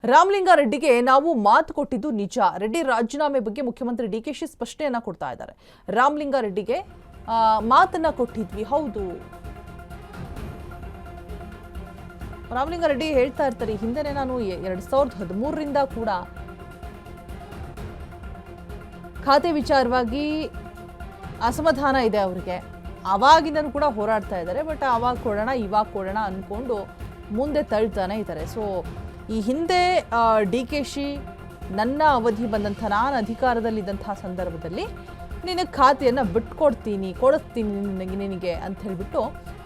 ರಾಮಲಿಂಗಾರೆಡ್ಡಿಗೆ ನಾವು ಮಾತು ಕೊಟ್ಟಿದ್ದು ನಿಜ. ರೆಡ್ಡಿ ರಾಜೀನಾಮೆ ಬಗ್ಗೆ ಮುಖ್ಯಮಂತ್ರಿ ಡಿಕೆಶಿ ಸ್ಪಷ್ಟನೆಯನ್ನ ಕೊಡ್ತಾ ಇದ್ದಾರೆ. ರಾಮಲಿಂಗಾರೆಡ್ಡಿಗೆ ಮಾತನ್ನ ಕೊಟ್ಟಿದ್ವಿ, ಹೌದು. ರಾಮಲಿಂಗಾರೆಡ್ಡಿ ಹೇಳ್ತಾ ಇರ್ತಾರೆ, ಹಿಂದೆನೇ ನಾನು 2013ರಿಂದ ಕೂಡ ಖಾತೆ ವಿಚಾರವಾಗಿ ಅಸಮಾಧಾನ ಇದೆ ಅವರಿಗೆ. ಆವಾಗಿಂದನೂ ಕೂಡ ಹೋರಾಡ್ತಾ ಇದ್ದಾರೆ. ಬಟ್ ಆವಾಗ ಕೊಡೋಣ ಇವಾಗ ಕೊಡೋಣ ಅಂದ್ಕೊಂಡು ಮುಂದೆ ತಳ್ತಾನೆ ಇದ್ದಾರೆ. ಸೊ ಈ ಹಿಂದೆ ಡಿಕೆಶಿ ನನ್ನ ಅವಧಿ ಬಂದಂಥ, ನಾನು ಅಧಿಕಾರದಲ್ಲಿದ್ದಂಥ ಸಂದರ್ಭದಲ್ಲಿ ನಿನಗೆ ಖಾತೆಯನ್ನು ಕೊಡಿಸ್ತೀನಿ ನಿನಗೆ ಅಂತ ಹೇಳಿಬಿಟ್ಟು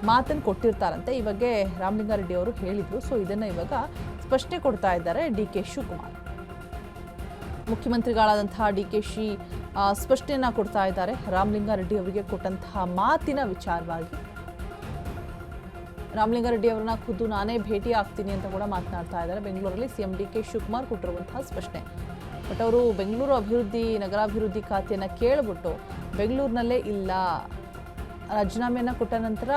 ಮಾತನ್ನು ಕೊಟ್ಟಿರ್ತಾರಂತೆ. ಈ ಬಗ್ಗೆ ರಾಮಲಿಂಗಾರೆಡ್ಡಿ ಅವರು ಹೇಳಿದರು. ಸೊ ಇದನ್ನು ಇವಾಗ ಸ್ಪಷ್ಟನೆ ಕೊಡ್ತಾ ಇದ್ದಾರೆ ಡಿ ಕೆ ಶಿವಕುಮಾರ್. ಮುಖ್ಯಮಂತ್ರಿಗಳಾದಂತಹ ಡಿಕೆಶಿ ಸ್ಪಷ್ಟನೆಯನ್ನು ಕೊಡ್ತಾ ಇದ್ದಾರೆ ರಾಮಲಿಂಗಾರೆಡ್ಡಿ ಅವರಿಗೆ ಕೊಟ್ಟಂತಹ ಮಾತಿನ ವಿಚಾರವಾಗಿ. ರಾಮಲಿಂಗಾರೆಡ್ಡಿ ಅವರನ್ನ ಖುದ್ದು ನಾನೇ ಭೇಟಿ ಆಗ್ತೀನಿ ಅಂತ ಕೂಡ ಮಾತನಾಡ್ತಾ ಇದ್ದಾರೆ. ಬೆಂಗಳೂರಲ್ಲಿ ಸಿಎಂ ಡಿ ಕೆ ಶಿವಕುಮಾರ್ ಕೊಟ್ಟಿರುವಂತಹ ಸ್ಪಷ್ಟನೆ. ಬಟ್ ಅವರು ಬೆಂಗಳೂರು ಅಭಿವೃದ್ಧಿ, ನಗರಾಭಿವೃದ್ಧಿ ಖಾತೆಯನ್ನು ಕೇಳಿಬಿಟ್ಟು ಬೆಂಗಳೂರಿನಲ್ಲೇ ಇಲ್ಲ, ರಾಜೀನಾಮೆಯನ್ನು ಕೊಟ್ಟ ನಂತರ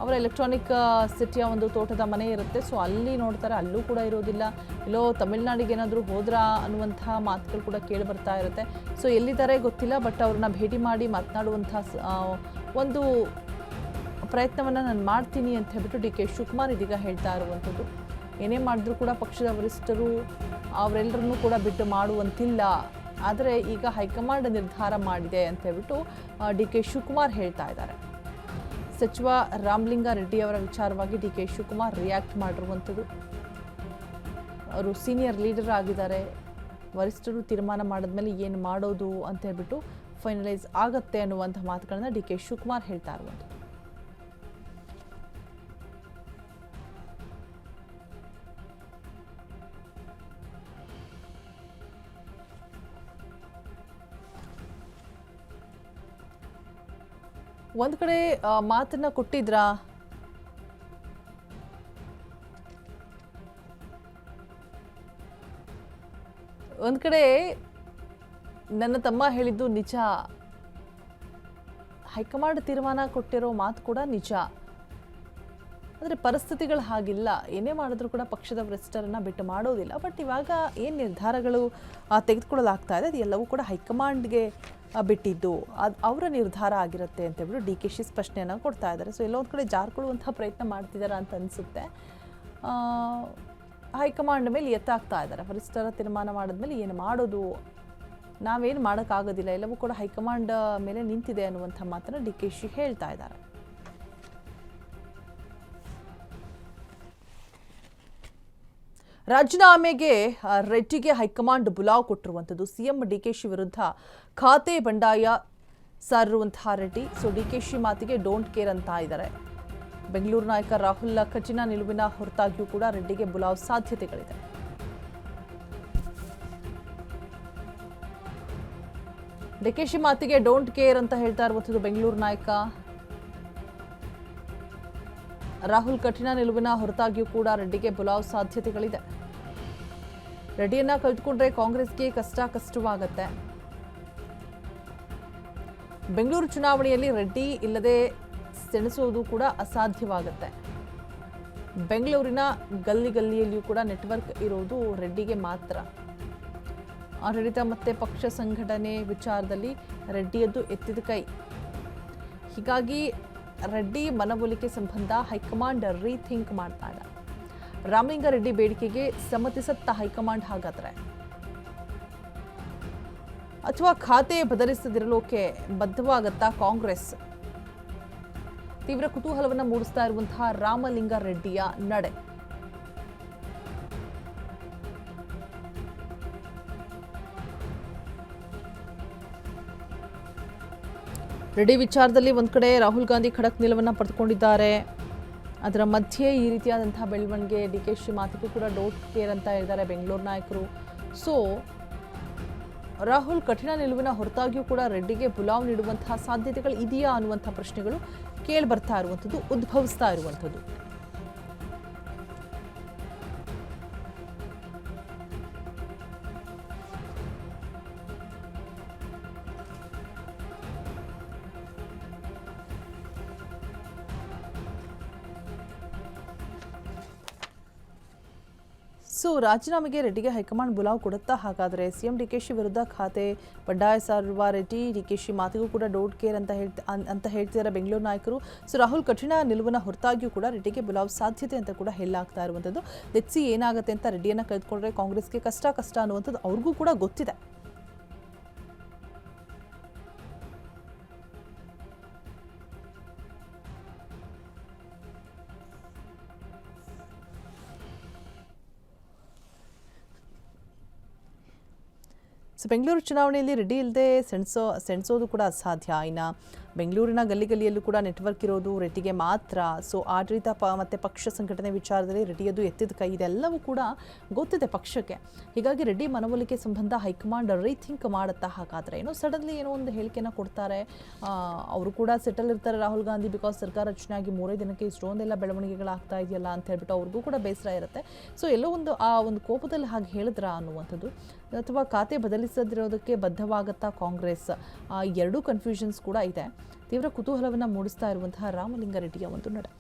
ಅವರ ಎಲೆಕ್ಟ್ರಾನಿಕ್ ಸಿಟಿಯ ಒಂದು ತೋಟದ ಮನೆ ಇರುತ್ತೆ. ಸೊ ಅಲ್ಲಿ ನೋಡ್ತಾರೆ, ಅಲ್ಲೂ ಕೂಡ ಇರೋದಿಲ್ಲ. ಎಲ್ಲೋ ತಮಿಳ್ನಾಡಿಗೆ ಏನಾದರೂ ಹೋದ್ರಾ ಅನ್ನುವಂಥ ಮಾತುಗಳು ಕೂಡ ಕೇಳಿ ಬರ್ತಾ ಇರುತ್ತೆ. ಸೊ ಎಲ್ಲಿದ್ದಾರೆ ಗೊತ್ತಿಲ್ಲ, ಬಟ್ ಅವ್ರನ್ನ ಭೇಟಿ ಮಾಡಿ ಮಾತನಾಡುವಂಥ ಒಂದು ಪ್ರಯತ್ನವನ್ನು ನಾನು ಮಾಡ್ತೀನಿ ಅಂತ ಹೇಳ್ಬಿಟ್ಟು ಡಿ ಕೆ ಶಿವಕುಮಾರ್ ಇದೀಗ ಹೇಳ್ತಾ ಇರುವಂಥದ್ದು. ಏನೇ ಮಾಡಿದ್ರೂ ಕೂಡ ಪಕ್ಷದ ವರಿಷ್ಠರು ಅವರೆಲ್ಲರನ್ನೂ ಕೂಡ ಬಿಟ್ಟು ಮಾಡುವಂತಿಲ್ಲ, ಆದರೆ ಈಗ ಹೈಕಮಾಂಡ್ ನಿರ್ಧಾರ ಮಾಡಿದೆ ಅಂತ ಹೇಳ್ಬಿಟ್ಟು ಡಿ ಕೆ ಶಿವಕುಮಾರ್ ಹೇಳ್ತಾ ಇದ್ದಾರೆ. ಸಚಿವ ರಾಮಲಿಂಗಾರೆಡ್ಡಿ ಅವರ ವಿಚಾರವಾಗಿ ಡಿ ಕೆ ಶಿವಕುಮಾರ್ ರಿಯಾಕ್ಟ್ ಮಾಡಿರುವಂಥದ್ದು. ಅವರು ಸೀನಿಯರ್ ಲೀಡರ್ ಆಗಿದ್ದಾರೆ, ವರಿಷ್ಠರು ತೀರ್ಮಾನ ಮಾಡಿದ್ಮೇಲೆ ಏನು ಮಾಡೋದು ಅಂತ ಹೇಳ್ಬಿಟ್ಟು ಫೈನಲೈಸ್ ಆಗತ್ತೆ ಅನ್ನುವಂಥ ಮಾತುಗಳನ್ನ ಡಿ ಕೆ ಶಿವಕುಮಾರ್ ಹೇಳ್ತಾ ಇರುವಂಥದ್ದು. ಒಂದು ಕಡೆ ಮಾತನ್ನ ಕೊಟ್ಟಿದ್ರಾ, ಒಂದು ಕಡೆ ನನ್ನ ತಮ್ಮ ಹೇಳಿದ್ದು ನಿಜ, ಹೈಕಮಾಂಡ್ ತೀರ್ಮಾನ ಕೊಟ್ಟಿರೋ ಮಾತು ಕೂಡ ನಿಜ. ಆದರೆ ಪರಿಸ್ಥಿತಿಗಳು ಹಾಗಿಲ್ಲ, ಏನೇ ಮಾಡಿದ್ರು ಕೂಡ ಪಕ್ಷದ ವರಿಷ್ಠರನ್ನ ಬಿಟ್ಟು ಮಾಡೋದಿಲ್ಲ. ಬಟ್ ಇವಾಗ ಏನು ನಿರ್ಧಾರಗಳು ತೆಗೆದುಕೊಳ್ಳಲಾಗ್ತಾ ಇದೆ, ಅದು ಎಲ್ಲವೂ ಕೂಡ ಹೈಕಮಾಂಡ್ಗೆ ಬಿಟ್ಟಿದ್ದು, ಅದು ಅವರ ನಿರ್ಧಾರ ಆಗಿರುತ್ತೆ ಅಂತ ಹೇಳ್ಬಿಟ್ಟು ಡಿ ಕೆ ಶಿ ಸ್ಪಷ್ಟನೆಯನ್ನು ಕೊಡ್ತಾ ಇದ್ದಾರೆ. ಸೊ ಎಲ್ಲೊಂದು ಕಡೆ ಜಾರ್ಕೊಳ್ಳುವಂಥ ಪ್ರಯತ್ನ ಮಾಡ್ತಿದ್ದಾರೆ ಅಂತ ಅನಿಸುತ್ತೆ. ಹೈಕಮಾಂಡ್ ಮೇಲೆ ಎತ್ತಾಗ್ತಾ ಇದ್ದಾರೆ. ವರಿಷ್ಠರ ತೀರ್ಮಾನ ಮಾಡಿದ್ಮೇಲೆ ಏನು ಮಾಡೋದು, ನಾವೇನು ಮಾಡೋಕ್ಕಾಗೋದಿಲ್ಲ, ಎಲ್ಲವೂ ಕೂಡ ಹೈಕಮಾಂಡ್ ಮೇಲೆ ನಿಂತಿದೆ ಅನ್ನುವಂಥ ಮಾತನ್ನು ಡಿ ಕೆ ಶಿ ಹೇಳ್ತಾ ಇದ್ದಾರೆ. ರಾಜೀನಾಮೆಗೆ ರೆಡ್ಡಿಗೆ ಹೈಕಮಾಂಡ್ ಬುಲಾವ್ ಕೊಟ್ಟಿರುವಂಥದ್ದು. ಸಿಎಂ ಡಿಕೆಶಿ ವಿರುದ್ಧ ಖಾತೆ ಬಂಡಾಯ ಸಾರಿರುವಂತಹ ರೆಡ್ಡಿ. ಸೊ ಡಿಕೆಶಿ ಮಾತಿಗೆ ಡೋಂಟ್ ಕೇರ್ ಅಂತ ಇದ್ದಾರೆ. ಬೆಂಗಳೂರು ನಾಯಕ ರಾಹುಲ್ ಕಠಿಣ ನಿಲುವಿನ ಹೊರತಾಗಿಯೂ ಕೂಡ ರೆಡ್ಡಿಗೆ ಬುಲಾವ್ ಸಾಧ್ಯತೆಗಳಿದೆ. ಡಿಕೆಶಿ ಮಾತಿಗೆ ಡೋಂಟ್ ಕೇರ್ ಅಂತ ಹೇಳ್ತಾ ಇರುವಂಥದ್ದು ಬೆಂಗಳೂರು ನಾಯಕ ರಾಹುಲ್. ಕಠಿಣ ನಿಲುವಿನ ಹೊರತಾಗಿಯೂ ಕೂಡ ರೆಡ್ಡಿಗೆ ಬುಲಾವ್ ಸಾಧ್ಯತೆಗಳಿದೆ. ರೆಡ್ಡಿಯನ್ನ ಕಳೆದುಕೊಂಡ್ರೆ ಕಾಂಗ್ರೆಸ್ಗೆ ಕಷ್ಟವಾಗತ್ತೆ. ಬೆಂಗಳೂರು ಚುನಾವಣೆಯಲ್ಲಿ ರೆಡ್ಡಿ ಇಲ್ಲದೆ ಸೆಣಸುವುದು ಕೂಡ ಅಸಾಧ್ಯವಾಗುತ್ತೆ. ಬೆಂಗಳೂರಿನ ಗಲ್ಲಿಯಲ್ಲಿಯೂ ಕೂಡ ನೆಟ್ವರ್ಕ್ ಇರೋದು ರೆಡ್ಡಿಗೆ ಮಾತ್ರ. ಆಡಳಿತ ಮತ್ತೆ ಪಕ್ಷ ಸಂಘಟನೆ ವಿಚಾರದಲ್ಲಿ ರೆಡ್ಡಿಯದ್ದು ಎತ್ತಿದ ಕೈ. ಹೀಗಾಗಿ ರೆಡ್ಡಿ ಮನವೊಲಿಕೆ ಸಂಬಂಧ ಹೈಕಮಾಂಡ್ ರೀಥಿಂಕ್ ಮಾಡ್ತಾ ಇದೆ. ರಾಮಲಿಂಗಾರೆಡ್ಡಿ ಬೇಡಿಕೆಗೆ ಸಮ್ಮತಿಸತ್ತ ಹೈಕಮಾಂಡ್ ಹಾಗಾದ್ರೆ, ಅಥವಾ ಖಾತೆ ಬದಲಿಸದಿರಲೋಕೆ ಬದ್ಧವಾಗತ್ತಾ ಕಾಂಗ್ರೆಸ್? ತೀವ್ರ ಕುತೂಹಲವನ್ನು ಮೂಡಿಸ್ತಾ ಇರುವಂತಹ ರಾಮಲಿಂಗಾರೆಡ್ಡಿಯ ನಡೆ. ರೆಡ್ಡಿ ವಿಚಾರದಲ್ಲಿ ಒಂದು ಕಡೆ ರಾಹುಲ್ ಗಾಂಧಿ ಖಡಕ್ ನಿಲುವನ್ನು ಪಡೆದುಕೊಂಡಿದ್ದಾರೆ. ಅದರ ಮಧ್ಯೆ ಈ ರೀತಿಯಾದಂತಹ ಬೆಳವಣಿಗೆ, ಡಿ ಕೆ ಶಿ ಮಾತಿಗೂ ಕೂಡ ಡೋಂಟ್ ಕೇರ್ ಅಂತ ಹೇಳಿದ್ದಾರೆ ಬೆಂಗಳೂರು ನಾಯಕರು. ಸೊ ರಾಹುಲ್ ಕಠಿಣ ನಿಲುವಿನ ಹೊರತಾಗಿಯೂ ಕೂಡ ರೆಡ್ಡಿಗೆ ಬುಲಾವ್ ನೀಡುವಂತಹ ಸಾಧ್ಯತೆಗಳು ಇದೆಯಾ ಅನ್ನುವಂಥ ಪ್ರಶ್ನೆಗಳು ಕೇಳಿ ಬರ್ತಾ ಇರುವಂಥದ್ದು, ಉದ್ಭವಿಸ್ತಾ ಇರುವಂಥದ್ದು. ಸೊ ಸೊ ರಾಜೀನಾಮೆಗೆ ರೆಡ್ಡಿಗೆ ಹೈಕಮಾಂಡ್ ಬುಲಾವ್ ಕೊಡುತ್ತಾ? ಹಾಗಾದರೆ ಸಿಎಂ ಡಿಕೆಶಿ ವಿರುದ್ಧ ಖಾತೆ ಬಂಡಾಯ ಸಾರುವ ರೆಡ್ಡಿ, ಡಿಕೆಶಿ ಮಾತಿಗೂ ಕೂಡ ಡೋಂಟ್ ಕೇರ್ ಅಂತ ಹೇಳ್ತಿದ್ದಾರೆ ಬೆಂಗಳೂರು ನಾಯಕರು. ಸೊ ರಾಹುಲ್ ಕಠಿಣ ನಿಲುವಿನ ಹೊರತಾಗಿಯೂ ಕೂಡ ರೆಡ್ಡಿಗೆ ಬುಲಾವ್ ಸಾಧ್ಯತೆ ಅಂತ ಕೂಡ ಹೇಳಲಾಗ್ತಾ ಇರುವಂಥದ್ದು. ಲೆಟ್ಸಿ ಏನಾಗುತ್ತೆ ಅಂತ. ರೆಡ್ಡಿಯನ್ನು ಕಳೆದುಕೊಂಡ್ರೆ ಕಾಂಗ್ರೆಸ್ಗೆ ಕಷ್ಟ ಅನ್ನುವಂಥದ್ದು ಅವ್ರಿಗೂ ಕೂಡ ಗೊತ್ತಿದೆ. ಸೊ ಬೆಂಗಳೂರು ಚುನಾವಣೆಯಲ್ಲಿ ರೆಡ್ಡಿ ಇಲ್ಲದೆ ಸೆಣಸೋದು ಕೂಡ ಅಸಾಧ್ಯ. ಇನ್ನು ಬೆಂಗಳೂರಿನ ಗಲ್ಲಿಯಲ್ಲೂ ಕೂಡ ನೆಟ್ವರ್ಕ್ ಇರೋದು ರೆಡ್ಡಿಗೆ ಮಾತ್ರ. ಸೊ ಆಡಳಿತ ಮತ್ತು ಪಕ್ಷ ಸಂಘಟನೆ ವಿಚಾರದಲ್ಲಿ ರೆಡ್ಡಿಯದು ಎತ್ತಿದ ಕೈ ಇದೆಲ್ಲವೂ ಕೂಡ ಗೊತ್ತಿದೆ ಪಕ್ಷಕ್ಕೆ. ಹೀಗಾಗಿ ರೆಡ್ಡಿ ಮನವೊಲಿಕೆ ಸಂಬಂಧ ಹೈಕಮಾಂಡ್ ರೀಥಿಂಕ್ ಮಾಡುತ್ತಾ? ಹಾಗಾದರೆ ಸಡನ್ಲಿ ಒಂದು ಹೇಳಿಕೆಯನ್ನು ಕೊಡ್ತಾರೆ. ಅವರು ಕೂಡ ಸೆಟಲ್ ಇರ್ತಾರೆ ರಾಹುಲ್ ಗಾಂಧಿ, ಬಿಕಾಸ್ ಸರ್ಕಾರ ರಚನೆ ಆಗಿ 3 ದಿನಕ್ಕೆ ಇಷ್ಟೊಂದೆಲ್ಲ ಬೆಳವಣಿಗೆಗಳಾಗ್ತಾ ಇದೆಯಲ್ಲ ಅಂತ ಹೇಳ್ಬಿಟ್ಟು ಅವ್ರಿಗೂ ಕೂಡ ಬೇಸರ ಇರುತ್ತೆ. ಸೊ ಎಲ್ಲೋ ಆ ಒಂದು ಕೋಪದಲ್ಲಿ ಹಾಗೆ ಹೇಳಿದ್ರ ಅನ್ನುವಂಥದ್ದು, ಅಥವಾ ಖಾತೆ ಬದಲಿಸದಿರೋದಕ್ಕೆ ಬದ್ಧವಾಗುತ್ತಾ ಕಾಂಗ್ರೆಸ್? ಎರಡೂ ಕನ್ಫ್ಯೂಷನ್ಸ್ ಕೂಡ ಇದೆ. ತೀವ್ರ ಕುತೂಹಲವನ್ನು ಮೂಡಿಸ್ತಾ ಇರುವಂತಹ ರಾಮಲಿಂಗಾರೆಡ್ಡಿಯ ಒಂದು ನಡೆ.